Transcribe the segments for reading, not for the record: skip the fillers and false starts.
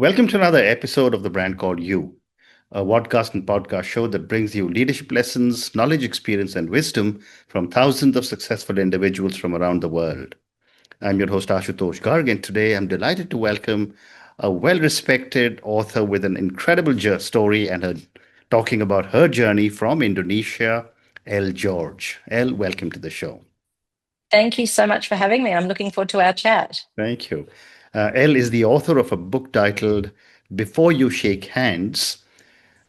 Welcome to another episode of The Brand Called You, a podcast and podcast show that brings you leadership lessons, knowledge, experience, and wisdom from thousands of successful individuals from around the world. I'm your host, Ashutosh Garg, and today I'm delighted to welcome a well respected author with an incredible story and talking about her journey from Indonesia, Elle George. Elle, welcome to the show. Thank you so much for having me. I'm looking forward to our chat. Thank you. Elle is the author of a book titled Before You Shake Hands,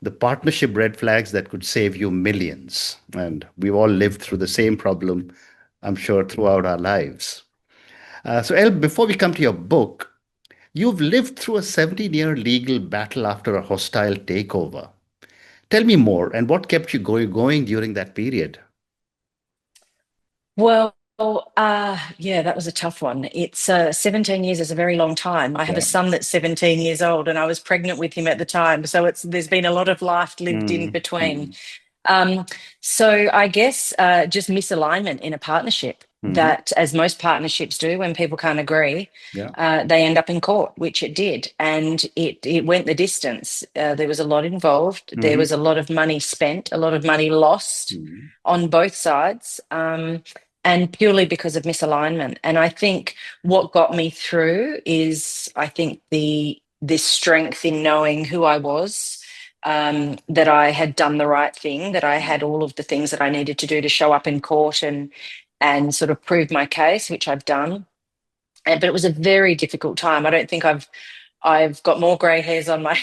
the partnership red flags that could save you millions. And we've all lived through the same problem, I'm sure, throughout our lives. So, Elle, before we come to your book, you've lived through a 17-year legal battle after a hostile takeover. Tell me more, and what kept you going during that period? Well, yeah, that was a tough one. It's 17 years is a very long time. I have a Yeah. son that's 17 years old, and I was pregnant with him at the time. So there's been a lot of life lived in Mm, between. mm, Um, so I guess just misalignment in a partnership mhm. that, as most partnerships do, when people can't agree, Yeah. they end up in court, which it did, and it went the distance. There was a lot involved. There Mhm. was a lot of money spent, a lot of money lost Mhm. on both sides, and purely because of misalignment. And I think what got me through is, I think this strength in knowing who I was, that I had done the right thing, that I had all of the things that I needed to do to show up in court and sort of prove my case, which I've done. But it was a very difficult time. I don't think I've got more grey hairs on my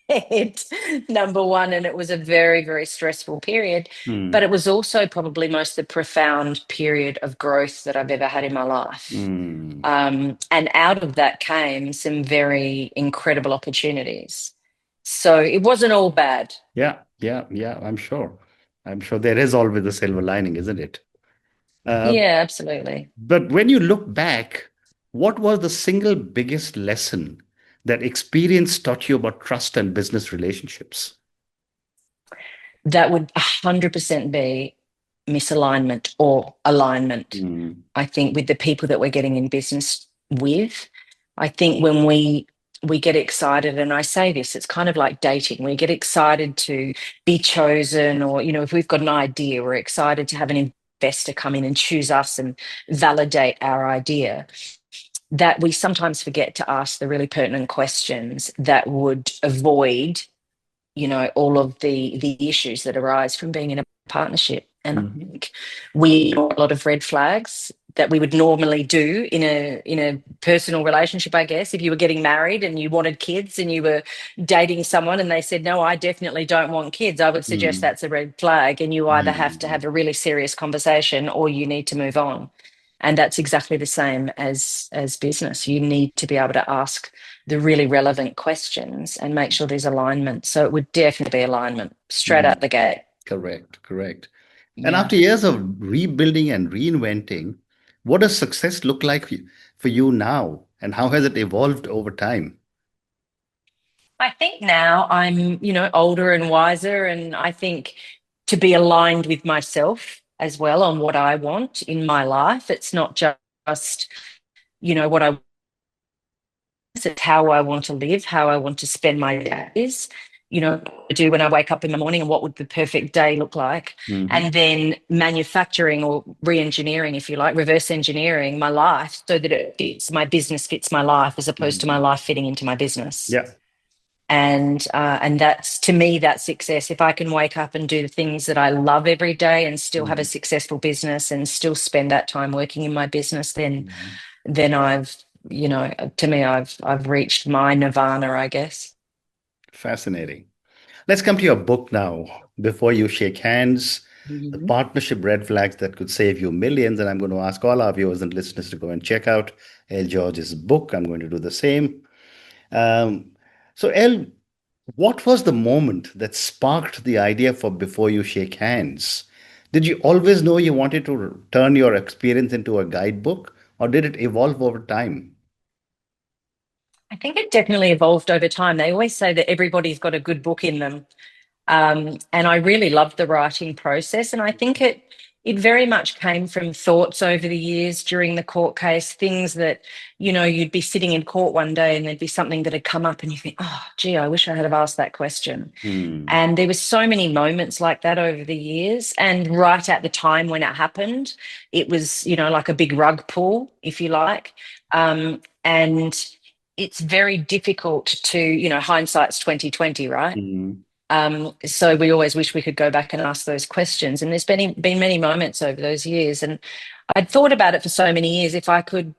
head, number one, and it was a very, very stressful period. But Mm, it was also probably most the profound period of growth that I've ever had in my life. mm. And out of that came some very incredible opportunities. So it wasn't all bad. Yeah, yeah, yeah, I'm sure. I'm sure there is always a silver lining, isn't it? Uh, Yeah, absolutely. but when you look back, what was the single biggest lesson that experience taught you about trust and business relationships? That would 100% be misalignment or alignment. Mm, I think with the people that we're getting in business with, I think when we get excited, and I say this, it's kind of like dating. We get excited to be chosen, or if we've got an idea, we're excited to have an investor come in and choose us and validate our idea. That we sometimes forget to ask the really pertinent questions that would avoid all of the issues that arise from being in a partnership. And I mhm, think we a lot of red flags that we would normally do in a personal relationship. I guess if you were getting married and you wanted kids and you were dating someone and they said, no, I definitely don't want kids, I would suggest mm, that's a red flag, and you either have to mm. have a really serious conversation or you need to move on. And that's exactly the same as business. You need to be able to ask the really relevant questions and make sure there's alignment. So it would definitely be alignment straight Mm. out the gate. Correct, correct. And Yeah. after years of rebuilding and reinventing, what does success look like for you now? And how has it evolved over time? I think now I'm, older and wiser, and I think to be aligned with myself as well on what I want in my life. It's not just, what I it's how I want to live, how I want to spend my days, to do when I wake up in the morning and what would the perfect day look like. Hmm. And then manufacturing or re-engineering, if you like, reverse engineering my life so that my business fits my life as opposed to my life fitting into my business. Yeah. And that's, to me, that's success. If I can wake up and do the things that I love every day and still have a Mhm. successful business and still spend that time working in my business, then Mhm. then I've, to me, I've reached my nirvana, I guess. Fascinating. Let's come to your book now. Before you shake hands, the Mhm. partnership red flags that could save you millions. And I'm going to ask all our viewers and listeners to go and check out Elle George's book. I'm going to do the same. Um, so, Elle, what was the moment that sparked the idea for Before You Shake Hands? Did you always know you wanted to turn your experience into a guidebook, or did it evolve over time? I think it definitely evolved over time. They always say that everybody's got a good book in them. And I really loved the writing process. And I think It very much came from thoughts over the years during the court case, things that, you'd be sitting in court one day and there'd be something that had come up and you think, oh, gee, I wish I had have asked that question. Hmm. And there was so many moments like that over the years. And right at the time when it happened, it was, like a big rug pull, if you like. And it's very difficult to, hindsight's 2020, right? Hmm. So we always wish we could go back and ask those questions. And there's been many moments over those years. And I'd thought about it for so many years. If I could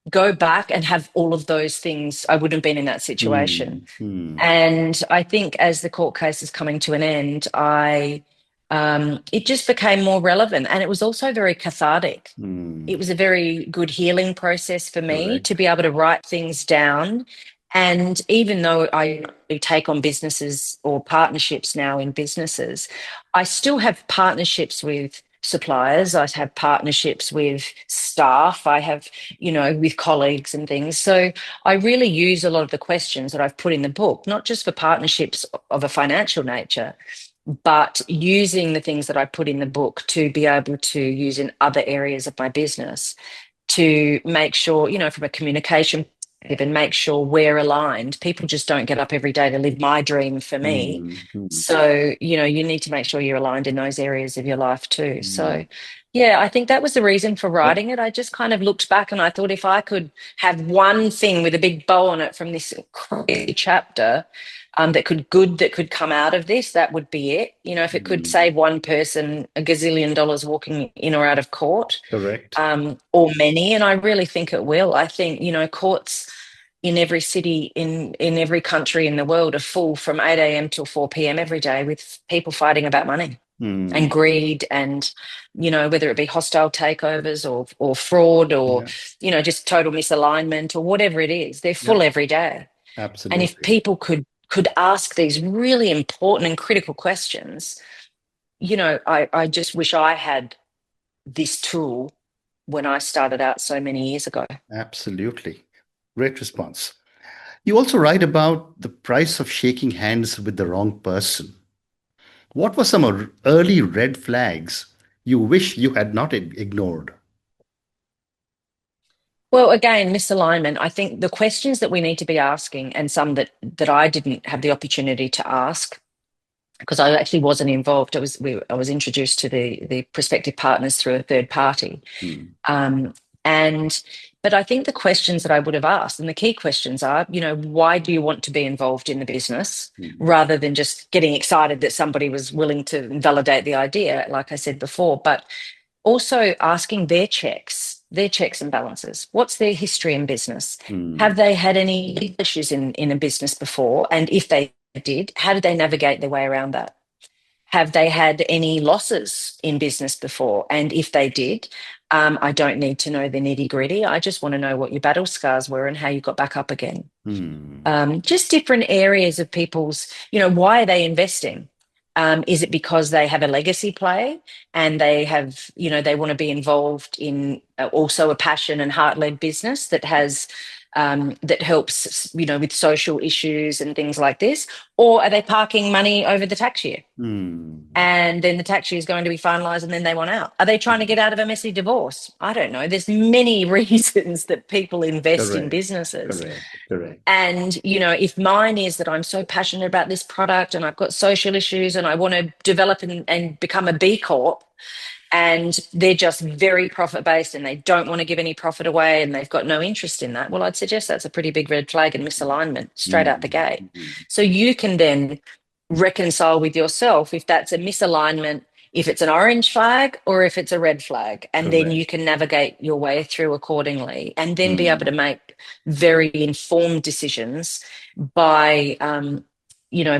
go back and have all of those things, I wouldn't have been in that situation. Hmm. Hmm. And I think as the court case is coming to an end, it just became more relevant, and it was also very cathartic. Hmm. It was a very good healing process for me to Correct. be able to write things down. And even though I take on businesses or partnerships now in businesses, I still have partnerships with suppliers. I have partnerships with staff. I have, with colleagues and things. So I really use a lot of the questions that I've put in the book, not just for partnerships of a financial nature, but using the things that I put in the book to be able to use in other areas of my business to make sure, from a communication perspective, and make sure we're aligned. People just don't get up every day to live my dream for me. Hmm. Hmm. So, you need to make sure you're aligned in those areas of your life too. Hmm. So, yeah, I think that was the reason for Yep. writing it. I just kind of looked back and I thought if I could have one thing with a big bow on it from this crazy chapter, that could come out of this, that would be it. If it could Hmm. save one person a gazillion dollars walking in or out of court, Correct. or many, and I really think it will. I think, courts in every city in every country in the world are full from 8 a.m. till 4 p.m. every day with people fighting about money Hmm. and greed and, whether it be hostile takeovers or fraud or, Yeah. just total misalignment or whatever it is. They're Yeah. full every day. And if Absolutely. people could ask these really important and critical questions, I just wish I had this tool when I started out so many years ago. Absolutely. Great response. You also write about the price of shaking hands with the wrong person. What were some early red flags you wish you had not ignored? Well, again, misalignment. I think the questions that we need to be asking, and some that I didn't have the opportunity to ask because I actually wasn't involved. I was introduced to the prospective partners through a third party. Hmm. Um, and but I think the questions that I would have asked, and the key questions are, why do you want to be involved in the business, Hmm. rather than just getting excited that somebody was willing to validate the idea, like I said before, but also asking their checks and balances. What's their history in business? Hmm. Have they had any issues in a business before? And if they did, how did they navigate their way around that? Have they had any losses in business before? And if they did, I don't need to know the nitty gritty. I just want to know what your battle scars were and how you got back up again. Hmm. Just different areas of people's, why are they investing? Is it because they have a legacy play and they have, they want to be involved in also a passion and heart-led business that has, that helps, with social issues and things like this? Or are they parking money over the tax year? Hmm. And then the tax year is going to be finalised and then they want out. Are they trying to get out of a messy divorce? I don't know. There's many reasons that people invest in Correct. businesses. Correct. Correct. And, if mine is that I'm so passionate about this product and I've got social issues and I want to develop and become a B Corp, and they're just very profit based and they don't want to give any profit away and they've got no interest in that, well, I'd suggest that's a pretty big red flag and misalignment straight out the Hmm. gate. Hmm. So you can then reconcile with yourself if that's a misalignment, if it's an orange flag or if it's a red flag, and then you Correct. can navigate your way through accordingly and then be able Hmm. to make very informed decisions by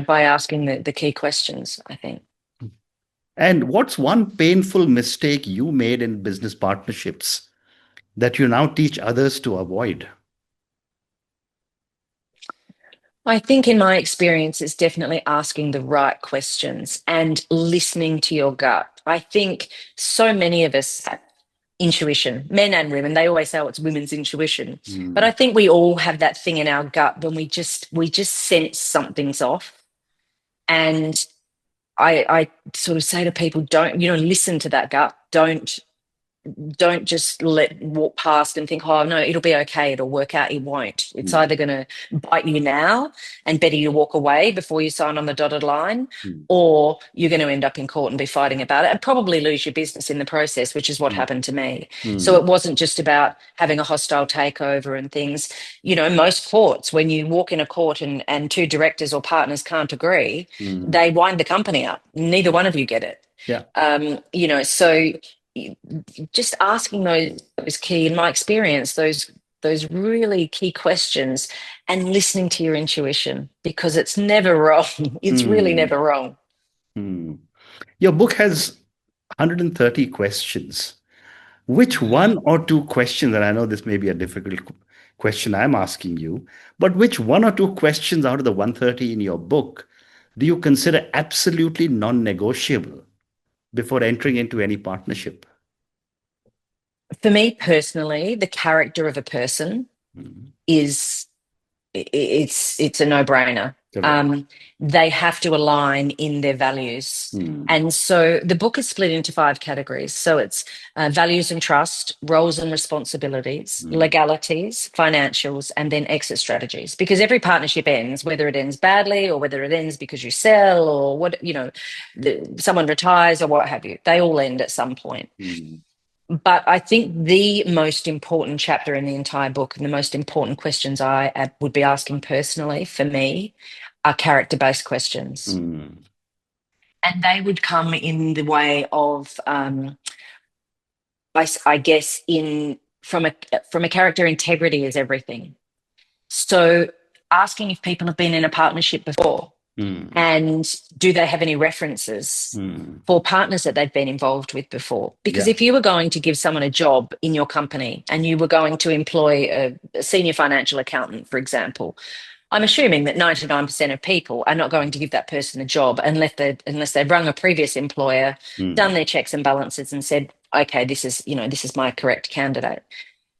by asking the key questions, I think. And what's one painful mistake you made in business partnerships that you now teach others to avoid? I think in my experience, it's definitely asking the right questions and listening to your gut. I think so many of us have intuition, men and women. They always say, oh, it's women's intuition. But Hmm. I think we all have that thing in our gut when we just sense something's off. And I sort of say to people, don't, listen to that gut. Don't just walk past and think, oh no, it'll be okay, it'll work out. It won't. It's Mm, either going to bite you now and better you walk away before you sign on the dotted line, mm, or you're going to end up in court and be fighting about it and probably lose your business in the process, which is what mm, happened to me. So mm, it wasn't just about having a hostile takeover and things. Most courts, when you walk in a court and two directors or partners can't agree, mm. they wind the company up. Neither one of you get it. Yeah. So just asking those key, in my experience, those really key questions, and listening to your intuition, because it's never wrong. It's really Mm, never wrong. mm. Your book has 130 questions. Which Mm. one or two questions, and I know this may be a difficult question I'm asking you, but which one or two questions out of the 130 in your book do you consider absolutely non-negotiable before entering into any partnership? For me personally, the character of a person Mhm. is it's a no-brainer. Correct. Um, they have to align in their values. Mm, And so the book is split into 5 categories. So it's values and trust, roles and responsibilities, mm, legalities, financials, and then exit strategies. Because every partnership ends, whether it ends badly or whether it ends because you sell or someone retires or what have you. They all end at some point. mm, But I think the most important chapter in the entire book, and the most important questions I would be asking personally for me, are character-based questions. mm, And they would come in the way of, I guess, from a character, integrity is everything. So asking if people have been in a partnership before, mm, and do they have any references mm. for partners that they've been involved with before? Because Yeah. if you were going to give someone a job in your company and you were going to employ a senior financial accountant, for example, I'm assuming that 99% of people are not going to give that person a job unless they've rung a previous employer, done Mm, their checks and balances, and said, okay, this is my correct candidate.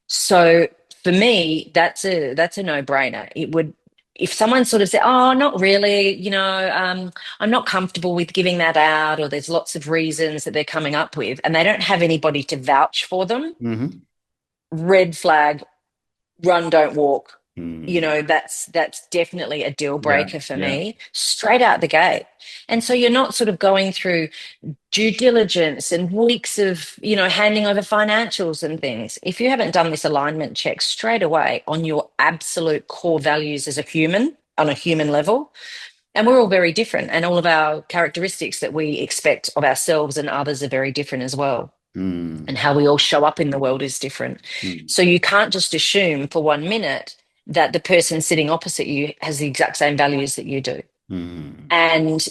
So for me, that's a no-brainer. It would, if someone sort of said, "Oh, not really," I'm not comfortable with giving that out, or there's lots of reasons that they're coming up with, and they don't have anybody to vouch for them, mhm, red flag, run, don't walk. mm. That's definitely a deal Yeah. breaker for Yeah. me, straight out the gate. And so you're not sort of going through due diligence and weeks of handing over financials and things. If you haven't done this alignment check straight away on your absolute core values as a human, on a human level, and we're all very different, and all of our characteristics that we expect of ourselves and others are very different as well, Mm, and how we all show up in the world is different. mm, So you can't just assume for 1 minute that the person sitting opposite you has the exact same values that you do. mm, And,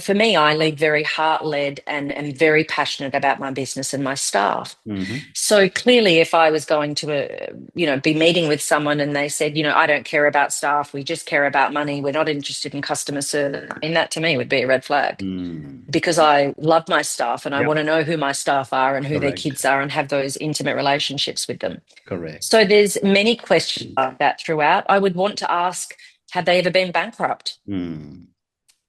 for me, I lead very heart led and am very passionate about my business and my staff. mhm, So clearly, if I was going to, be meeting with someone and they said, I don't care about staff, we just care about money, we're not interested in customer service, I mean, that to me would be a red flag, mm. because I love my staff and I Yeah. want to know who my staff are and who their Correct. kids are and have those intimate relationships with them. Correct. So there's many questions like that throughout. I would want to ask, have they ever been bankrupt? Mm,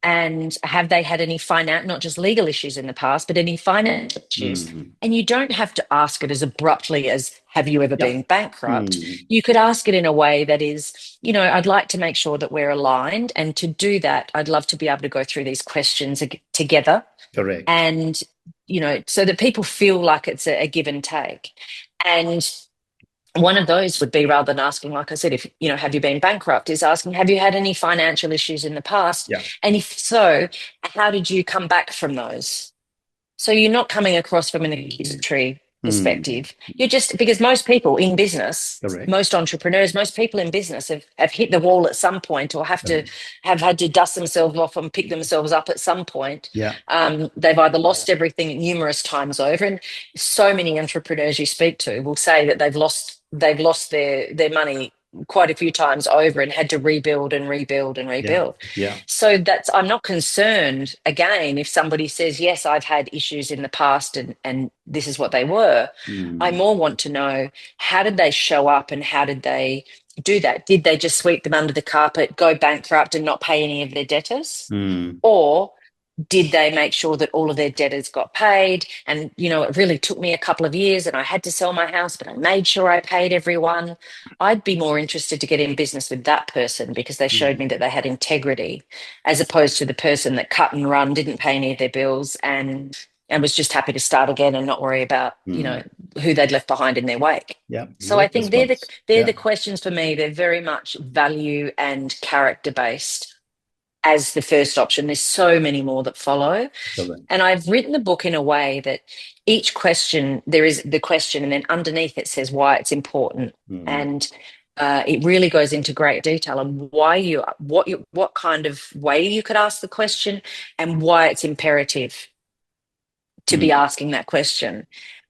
And have they had any finance, not just legal issues in the past, but any financial issues? mm. And you don't have to ask it as abruptly as, have you ever Yeah. been bankrupt? Mm, You could ask it in a way that is, I'd like to make sure that we're aligned. And to do that, I'd love to be able to go through these questions together, correct. and, so that people feel like it's a give and take. And one of those would be, rather than asking, like I said, if, have you been bankrupt, is asking, have you had any financial issues in the past? Yeah. And if so, how did you come back from those? So you're not coming across from an accusatory Mm, perspective. You're just, because most people in business, correct. most entrepreneurs, most people in business have hit the wall at some point, or Correct. have had to dust themselves off and pick themselves up at some point. Yeah. They've either lost everything numerous times over, and so many entrepreneurs you speak to will say that they've lost their money quite a few times over and had to rebuild and rebuild and Yeah. rebuild. Yeah. So I'm not concerned, again, if somebody says, yes, I've had issues in the past and this is what they were. I Mm, more want to know, how did they show up and how did they do that? Did they just sweep them under the carpet, go bankrupt and not pay any of their debtors? mm, Or did they make sure that all of their debtors got paid? And, it really took me a couple of years and I had to sell my house, but I made sure I paid everyone. I'd be more interested to get in business with that person because they showed me that they had integrity, as opposed to the person that cut and run, didn't pay any of their bills, and was just happy to start again and not worry about, Mm. who they'd left behind in their wake. Yeah, So I great think they're the response. they're Yeah, the questions for me. They're very much value and character based as the first option. There's so many more that follow. correct. And I've written the book in a way that each question, there is the question, and then underneath it says why it's important. Mm. And it really goes into great detail on what kind of way you could ask the question and why it's imperative to be Mm. asking that question.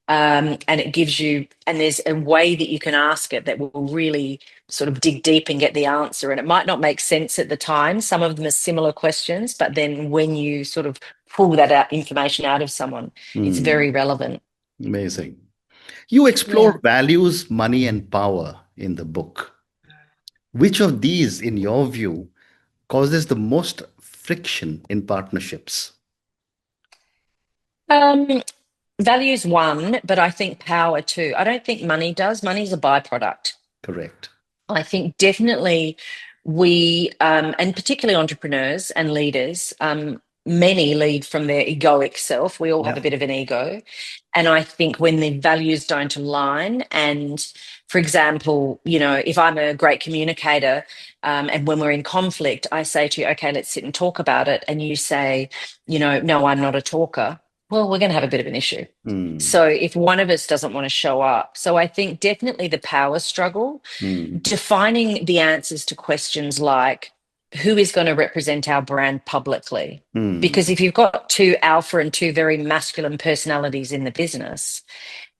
And it gives you, and there's a way that you can ask it that will really sort of dig deep and get the answer. And it might not make sense at the time. Some of them are similar questions, but then when you sort of pull that out, information out of someone, it's Mm. very relevant. Amazing. You Yeah. explore values, money, and power in the book. Which of these, in your view, causes the most friction in partnerships? Um, Values one, but I think power too. I don't think money does. Money's a byproduct. Correct. I think definitely we, and particularly entrepreneurs and leaders, many lead from their egoic self. We all have a Yeah. bit of an ego. And I think when the values don't align, and for example, if I'm a great communicator, and when we're in conflict, I say to you, okay, let's sit and talk about it. And you say, no, I'm not a talker. Well, we're going to have a bit of an issue. Mm. So if one of us doesn't want to show up, so I think definitely the power struggle, Mm. defining the answers to questions like who is going to represent our brand publicly? Mm. Because if you've got two alpha and two very masculine personalities in the business,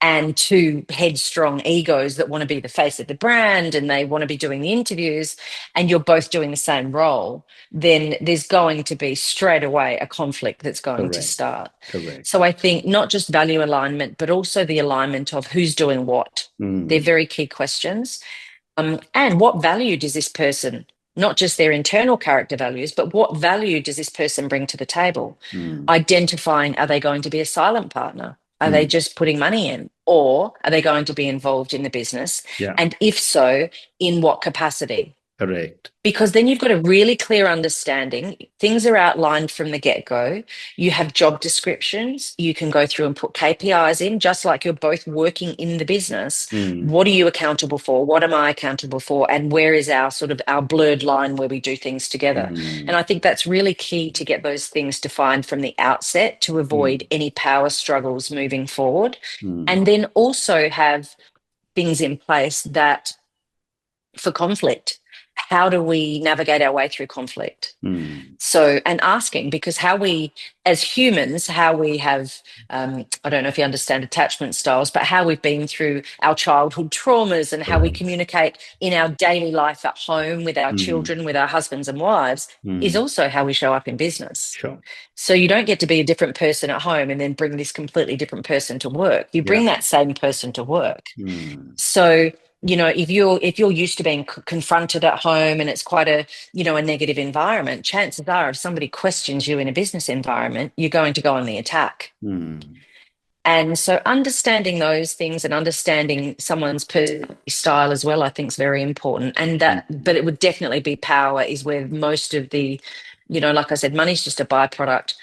and two headstrong egos that want to be the face of the brand and they want to be doing the interviews, and you're both doing the same role, then there's going to be straight away a conflict that's going to Correct. start. Correct. So I think not just value alignment, but also the alignment of who's doing what. They're Mm. very key questions. And what value does this person, not just their internal character values, but what value does this person bring to the table? Mm. Identifying, are they going to be a silent partner? Are they Mm. just putting money in? Or are they going to be involved in the business? Yeah. And if so, in what capacity? Correct. Because then you've got a really clear understanding. Things are outlined from the get-go. You have job descriptions. You can go through and put KPIs in, just like you're both working in the business. Mm. What are you accountable for? What am I accountable for? And where is our sort of our blurred line where we do things together? And Mm. I think that's really key to get those things defined from the outset to avoid Mm. any power struggles moving forward. Mm. And then also have things in place that for conflict. How do we navigate our way through conflict? Mm. So, and asking, because how we, as humans, how we have, I don't know if you understand attachment styles, but how we've been through our childhood traumas and how we Correct. communicate in our daily life at home with our Mm. children, with our husbands and wives, is Mm. also how we show up in business. Sure. So you don't get to be a different person at home and then bring this completely different person to work. You Yeah. bring that same person to work. Mm. So, if you're used to being confronted at home and it's quite a negative environment, chances are if somebody questions you in a business environment, you're going to go on the attack. Mm. And so understanding those things and understanding someone's personality style as well, I think is very important. And Mm. but it would definitely be power is where most of the, like I said, money's just a byproduct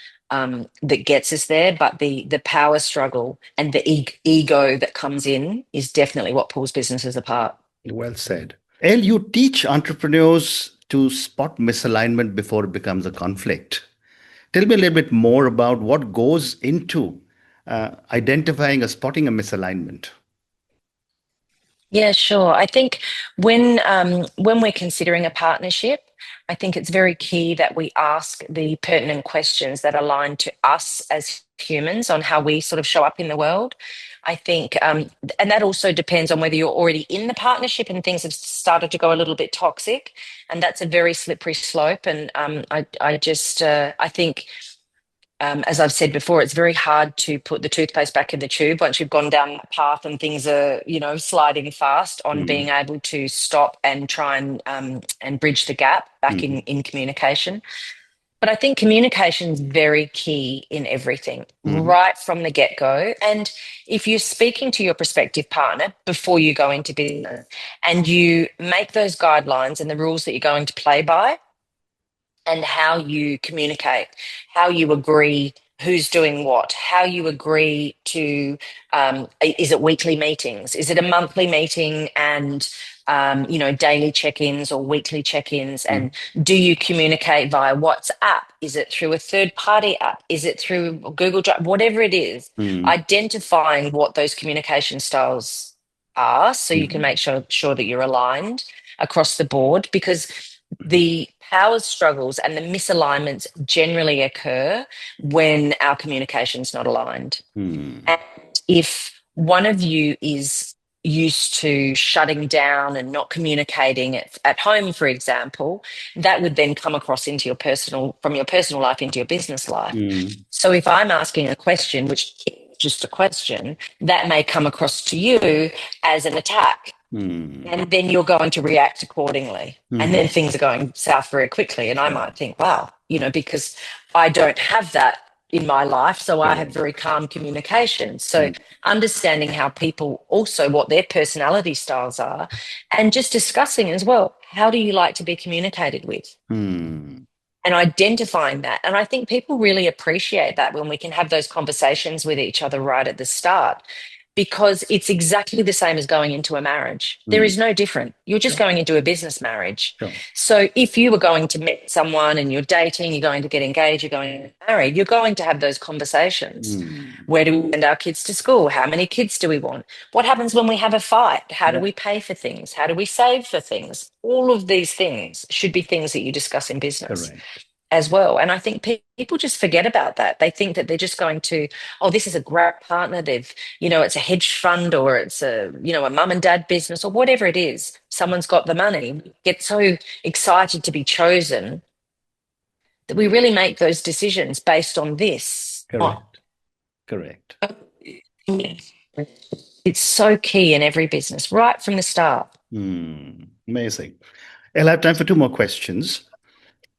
that gets us there. But the power struggle and the ego that comes in is definitely what pulls businesses apart. Well said. Elle, you teach entrepreneurs to spot misalignment before it becomes a conflict. Tell me a little bit more about what goes into identifying or spotting a misalignment. Yeah, sure. I think when we're considering a partnership, I think it's very key that we ask the pertinent questions that align to us as humans on how we sort of show up in the world. I think, and that also depends on whether you're already in the partnership and things have started to go a little bit toxic, and that's a very slippery slope. And I think as I've said before, it's very hard to put the toothpaste back in the tube once you've gone down that path and things are, sliding fast on being Mm. able to stop and try and bridge the gap back in Mm. in communication. But I think communication is very key in everything, Hmm. right from the get-go. And if you're speaking to your prospective partner before you go into business and you make those guidelines and the rules that you're going to play by, and how you communicate, how you agree who's doing what, how you agree to, is it weekly meetings? Is it a monthly meeting and, daily check-ins or weekly check-ins? And do you communicate via WhatsApp? Is it through a third-party app? Is it through Google Drive? Whatever it is, Hmm. identifying what those communication styles are so you can Hmm. make sure that you're aligned across the board, because the power struggles and the misalignments generally occur when our communication's not aligned. Hmm. And if one of you is used to shutting down and not communicating at home, for example, that would then come across into from your personal life into your business life. Hmm. So if I'm asking a question, which is just a question, that may come across to you as an attack, Hmm. and then you're going to react accordingly. And Hmm. then things are going south very quickly. And I Correct. might think, wow, because I don't have that in my life. So I have Correct. very calm communication. So Hmm. understanding how people also what their personality styles are, and just discussing as well, how do you like to be communicated with? Hmm. And identifying that. And I think people really appreciate that when we can have those conversations with each other right at the start, because it's exactly the same as going into a marriage. There Hmm. is no different. You're just Sure. going into a business marriage. Sure. So if you were going to meet someone and you're dating, you're going to get engaged, you're going to get married, you're going to have those conversations. Hmm. Where do we send our kids to school? How many kids do we want? What happens when we have a fight? How do Yeah. we pay for things? How do we save for things? All of these things should be things that you discuss in business Correct. as well. And I think people just forget about that. They think that they're just going to, oh, this is a great partner. It's a hedge fund, or it's a mum and dad business, or whatever it is. Someone's got the money. Get so excited to be chosen that we really make those decisions based on this. Oh, Correct. Correct. it's so key in every business, right from the start. Hmm. Amazing. I'll have time for two more questions.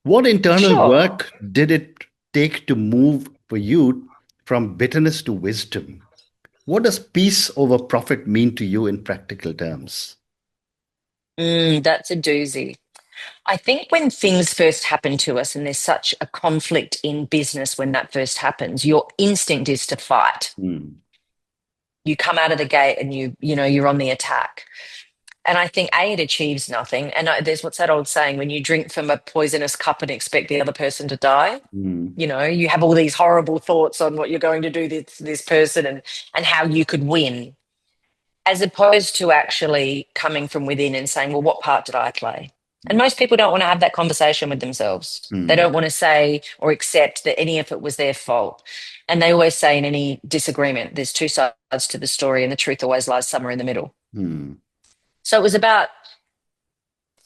What internal Sure. work did it take to move for you from bitterness to wisdom? What does peace over profit mean to you in practical terms? That's a doozy. I think when things first happen to us and there's such a conflict in business when that first happens, your instinct is to fight. Hmm. You come out of the gate and you're on the attack. And I think it achieves nothing. And there's what's that old saying, when you drink from a poisonous cup and expect the other person to die. Hmm. You have all these horrible thoughts on what you're going to do to this person, and how you could win, as opposed to actually coming from within and saying, well, what part did I play? And most people don't want to have that conversation with themselves. They Hmm. don't want to say or accept that any of it was their fault. And they always say in any disagreement, there's two sides to the story, and the truth always lies somewhere in the middle. Hmm. So it was about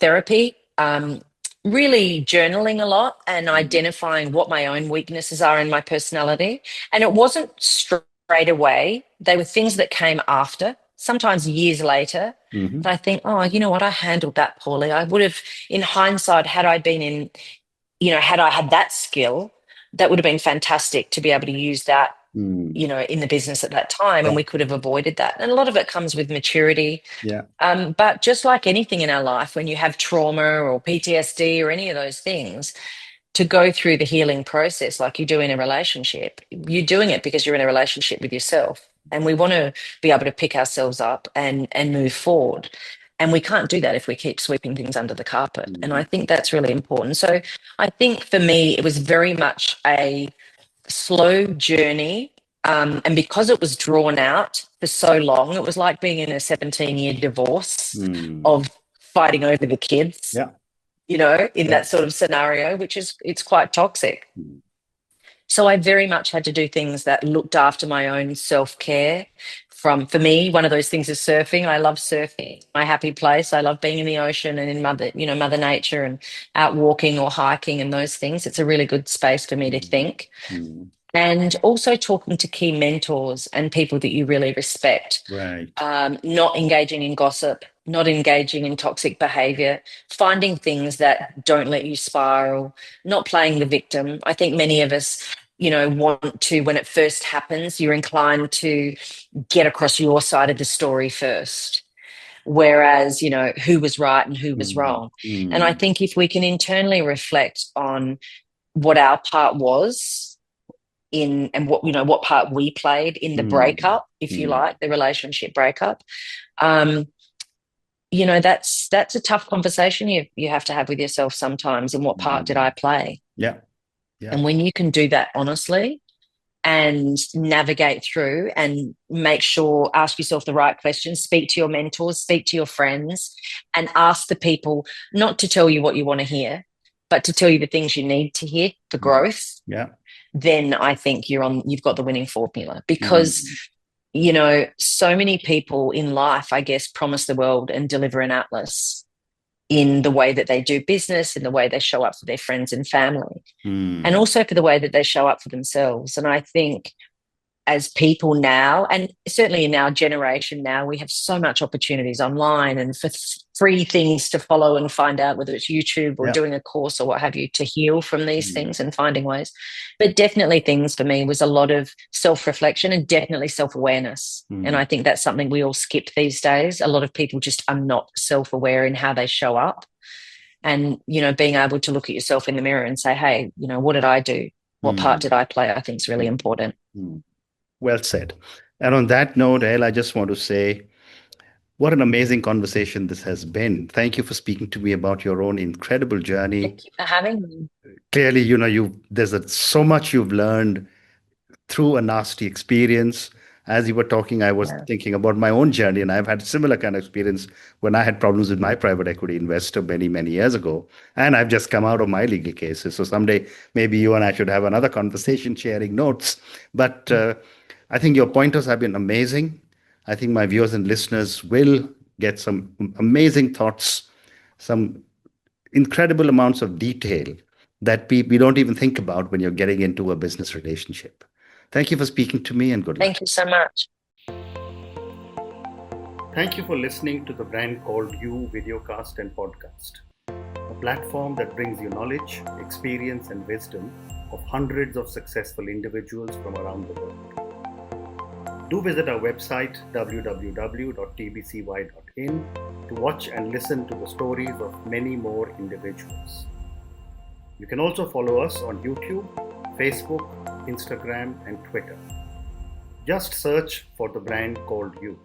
therapy, really journaling a lot and Hmm. identifying what my own weaknesses are in my personality. And it wasn't straight away, they were things that came after, sometimes years later. Hmm. That I think, oh, you know what, I handled that poorly. I would have, in hindsight, had I had that skill, that would have been fantastic to be able to use that, Hmm. in the business at that time, and Yeah. we could have avoided that. And a lot of it comes with maturity. Yeah. But just like anything in our life, when you have trauma or PTSD or any of those things, to go through the healing process like you do in a relationship, you're doing it because you're in a relationship with yourself. And we want to be able to pick ourselves up and move forward. And we can't do that if we keep sweeping things under the carpet. And Hmm. I think that's really important. So I think for me, it was very much a slow journey. And because it was drawn out for so long, it was like being in a 17-year divorce Hmm. of fighting over the kids, Yeah. in Yeah. that sort of scenario, it's quite toxic. Hmm. So I very much had to do things that looked after my own self-care. For me, one of those things is surfing. I love surfing, my happy place. I love being in the ocean and in Mother Nature, and out walking or hiking and those things. It's a really good space for me to Hmm. think. Hmm. And also talking to key mentors and people that you really respect. Right. Not engaging in gossip, not engaging in toxic behavior, finding things that don't let you spiral, not playing the victim. I think many of us, want to, when it first happens, you're inclined to get across your side of the story first. Whereas, who was right and who was Mm, wrong. And I mm, think if we can internally reflect on what our part was and what part we played in the mm, breakup, if you mm, like, the relationship breakup, um, that's a tough conversation you have to have with yourself sometimes. And what part did mm. I play? Yeah, yeah. And when you can do that honestly and navigate through and ask yourself the right questions, speak to your mentors, speak to your friends, and ask the people not to tell you what you want to hear, but to tell you the things you need to hear for Mm, growth, yeah. then I think you've got the winning formula. Because Mm, so many people in life, I guess, promise the world and deliver an atlas in the way that they do business, in the way they show up for their friends and family, and mm, also for the way that they show up for themselves. And I think as people now, and certainly in our generation now, we have so much opportunities online and for free things to follow and find out, whether it's YouTube or yeah. doing a course or what have you, to heal from these Mm, things and finding ways. But definitely things for me was a lot of self-reflection and definitely self-awareness. And mm, I think that's something we all skip these days. A lot of people just are not self-aware in how they show up. And, being able to look at yourself in the mirror and say, hey, what did I do? What part mm, did I play? I think is really mm, important. mm. Well said. And on that note, Elle, I just want to say what an amazing conversation this has been. Thank you for speaking to me about your own incredible journey. Thank you for having me. Clearly, so much you've learned through a nasty experience. As you were talking, I was Yeah. thinking about my own journey, and I've had a similar kind of experience when I had problems with my private equity investor many, many years ago. And I've just come out of my legal cases. So someday, maybe you and I should have another conversation sharing notes. But I think your pointers have been amazing. I think my viewers and listeners will get some amazing thoughts, some incredible amounts of detail that we don't even think about when you're getting into a business relationship. Thank you for speaking to me and good luck. Thank you so much. Thank you for listening to the Brand Called You videocast and podcast, a platform that brings you knowledge, experience, and wisdom of hundreds of successful individuals from around the world. Do visit our website www.tbcy.in to watch and listen to the stories of many more individuals. You can also follow us on YouTube, Facebook, Instagram, and Twitter. Just search for the Brand Called You.